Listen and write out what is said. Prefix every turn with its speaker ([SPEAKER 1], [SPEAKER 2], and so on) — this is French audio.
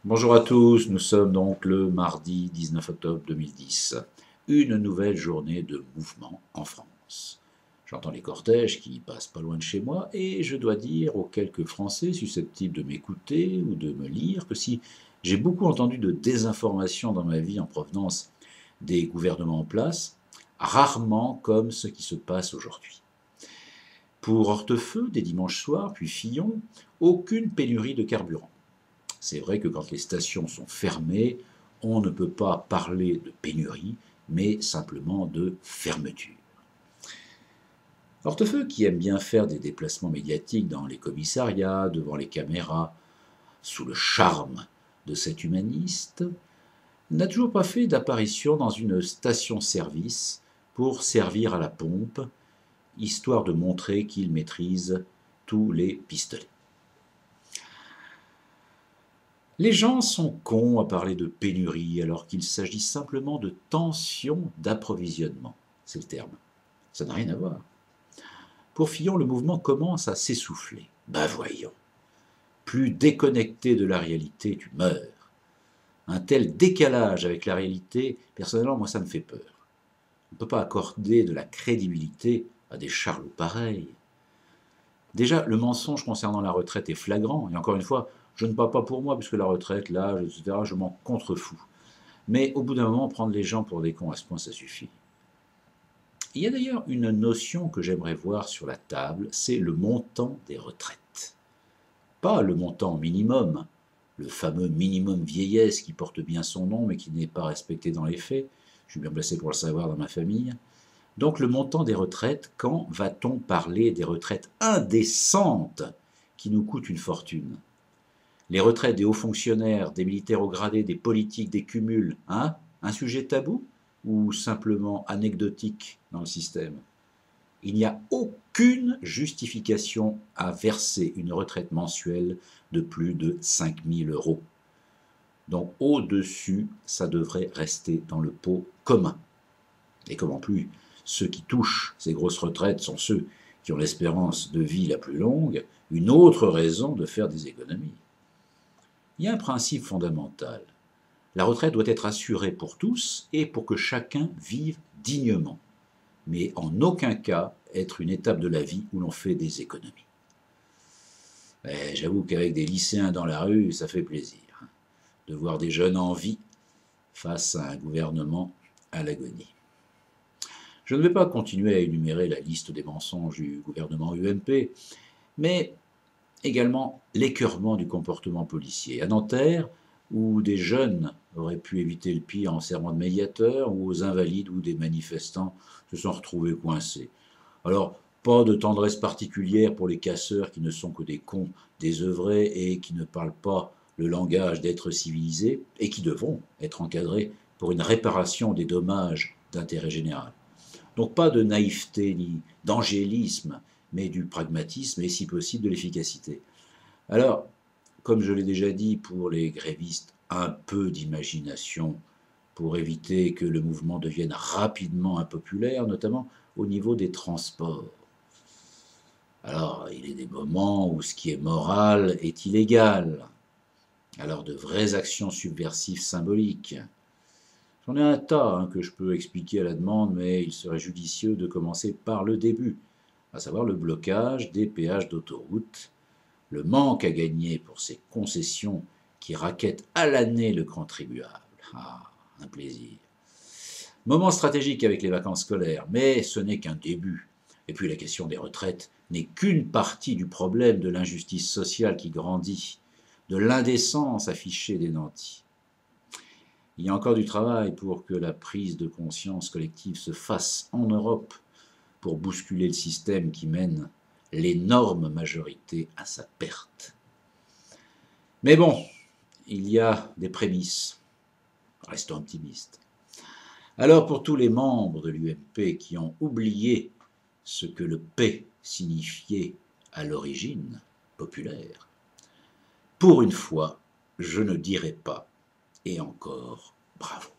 [SPEAKER 1] Bonjour à tous, nous sommes donc le mardi 19 octobre 2010. Une nouvelle journée de mouvement en France. J'entends les cortèges qui passent pas loin de chez moi et je dois dire aux quelques Français susceptibles de m'écouter ou de me lire que si j'ai beaucoup entendu de désinformation dans ma vie en provenance des gouvernements en place, rarement comme ce qui se passe aujourd'hui. Pour Hortefeux, des dimanches soirs, puis Fillon, aucune pénurie de carburant. C'est vrai que quand les stations sont fermées, on ne peut pas parler de pénurie, mais simplement de fermeture. Hortefeux, qui aime bien faire des déplacements médiatiques dans les commissariats, devant les caméras, sous le charme de cet humaniste, n'a toujours pas fait d'apparition dans une station-service pour servir à la pompe, histoire de montrer qu'il maîtrise tous les pistolets. Les gens sont cons à parler de pénurie alors qu'il s'agit simplement de tension d'approvisionnement. C'est le terme. Ça n'a rien à voir. Pour Fillon, le mouvement commence à s'essouffler. Ben voyons. Plus déconnecté de la réalité, tu meurs. Un tel décalage avec la réalité, personnellement, moi, ça me fait peur. On ne peut pas accorder de la crédibilité à des charlots pareils. Déjà, le mensonge concernant la retraite est flagrant. Et encore une fois, je ne parle pas pour moi, puisque la retraite, l'âge, etc., je m'en contrefous. Mais au bout d'un moment, prendre les gens pour des cons à ce point, ça suffit. Il y a d'ailleurs une notion que j'aimerais voir sur la table, c'est le montant des retraites. Pas le montant minimum, le fameux minimum vieillesse qui porte bien son nom mais qui n'est pas respecté dans les faits. Je suis bien placé pour le savoir dans ma famille. Donc le montant des retraites, quand va-t-on parler des retraites indécentes qui nous coûtent une fortune? Les retraites des hauts fonctionnaires, des militaires au gradé, des politiques, des cumuls, hein? Un sujet tabou ou simplement anecdotique dans le système? Il n'y a aucune justification à verser une retraite mensuelle de plus de 5 000 euros. Donc au-dessus, ça devrait rester dans le pot commun. Et comme en plus, ceux qui touchent ces grosses retraites sont ceux qui ont l'espérance de vie la plus longue, une autre raison de faire des économies. Il y a un principe fondamental. La retraite doit être assurée pour tous et pour que chacun vive dignement, mais en aucun cas être une étape de la vie où l'on fait des économies. J'avoue qu'avec des lycéens dans la rue, ça fait plaisir de voir des jeunes en vie face à un gouvernement à l'agonie. Je ne vais pas continuer à énumérer la liste des mensonges du gouvernement UMP, mais également l'écœurement du comportement policier. À Nanterre, où des jeunes auraient pu éviter le pire en servant de médiateur, ou aux Invalides où des manifestants se sont retrouvés coincés. Alors, pas de tendresse particulière pour les casseurs qui ne sont que des cons désœuvrés et qui ne parlent pas le langage d'êtres civilisés et qui devront être encadrés pour une réparation des dommages d'intérêt général. Donc pas de naïveté ni d'angélisme, mais du pragmatisme et si possible de l'efficacité. Alors, comme je l'ai déjà dit, pour les grévistes, un peu d'imagination pour éviter que le mouvement devienne rapidement impopulaire, notamment au niveau des transports. Alors, il est des moments où ce qui est moral est illégal. Alors, de vraies actions subversives symboliques. J'en ai un tas que je peux expliquer à la demande, mais il serait judicieux de commencer par le début, à savoir le blocage des péages d'autoroute, le manque à gagner pour ces concessions qui raquettent à l'année le contribuable. Ah, un plaisir. Moment stratégique avec les vacances scolaires, mais ce n'est qu'un début. Et puis la question des retraites n'est qu'une partie du problème de l'injustice sociale qui grandit, de l'indécence affichée des nantis. Il y a encore du travail pour que la prise de conscience collective se fasse en Europe pour bousculer le système qui mène l'énorme majorité à sa perte. Mais bon, il y a des prémices. Restons optimistes. Alors pour tous les membres de l'UMP qui ont oublié ce que le P signifiait à l'origine, populaire, pour une fois, je ne dirai pas, et encore, bravo.